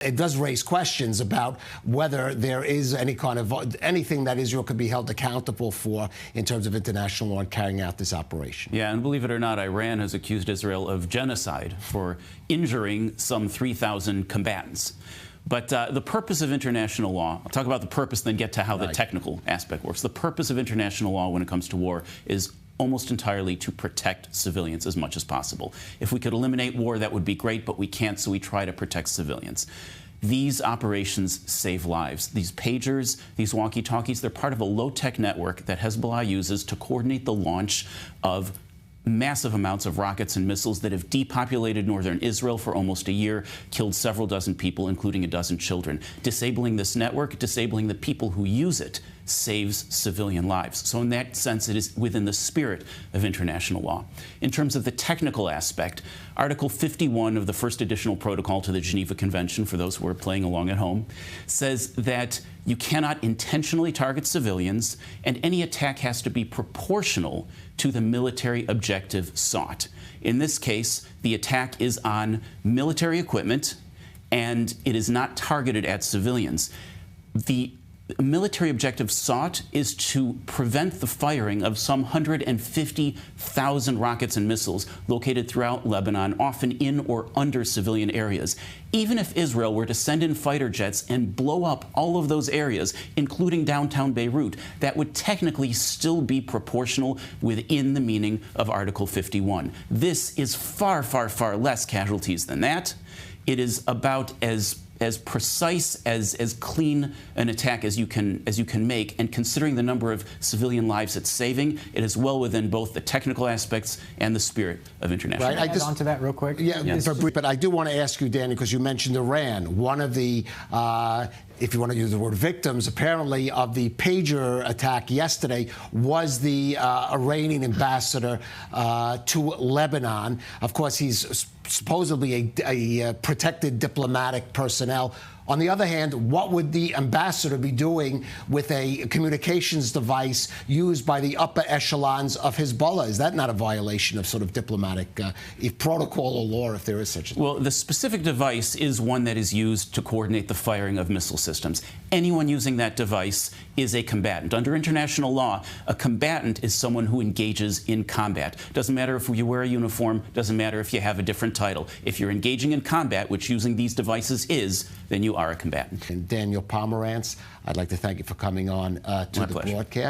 It does raise questions about whether there is any kind of anything that Israel could be held accountable for in terms of international law in carrying out this operation. Yeah, and believe it or not, Iran has accused Israel of genocide for injuring some 3,000 combatants. But the purpose of international law, I'll talk about the purpose, then get to how the technical aspect works. The purpose of international law when it comes to war is almost entirely to protect civilians as much as possible. If we could eliminate war, that would be great, but we can't, so we try to protect civilians. These operations save lives. These pagers, these walkie-talkies, they're part of a low-tech network that Hezbollah uses to coordinate the launch of massive amounts of rockets and missiles that have depopulated northern Israel for almost a year, killed several dozen people, including a dozen children. Disabling this network, disabling the people who use it, saves civilian lives. So in that sense, it is within the spirit of international law. In terms of the technical aspect, Article 51 of the first additional protocol to the Geneva Convention, for those who are playing along at home, says that you cannot intentionally target civilians, and any attack has to be proportional to the military objective sought. In this case, the attack is on military equipment, and it is not targeted at civilians. The military objective sought is to prevent the firing of some 150,000 rockets and missiles located throughout Lebanon, often in or under civilian areas. Even if Israel were to send in fighter jets and blow up all of those areas, including downtown Beirut, that would technically still be proportional within the meaning of Article 51. This is far, far, far less casualties than that. It is about as precise, as clean an attack as you can make, and considering the number of civilian lives it's saving, it is well within both the technical aspects and the spirit of international law. Can I add on to that real quick? Yeah, yes. But I do want to ask you, Danny, because you mentioned Iran. One of the, if you want to use the word victims, apparently, of the pager attack yesterday was the Iranian ambassador to Lebanon. Of course, he's supposedly a protected diplomatic personnel. On the other hand, what would the ambassador be doing with a communications device used by the upper echelons of Hezbollah? Is that not a violation of sort of diplomatic protocol or law, if there is such a thing? Well, the specific device is one that is used to coordinate the firing of missile systems. Anyone using that device is a combatant. Under international law, a combatant is someone who engages in combat. Doesn't matter if you wear a uniform, doesn't matter if you have a different title. If you're engaging in combat, which using these devices is, then you are a combatant. And Daniel Pomerantz, I'd like to thank you for coming on to the broadcast.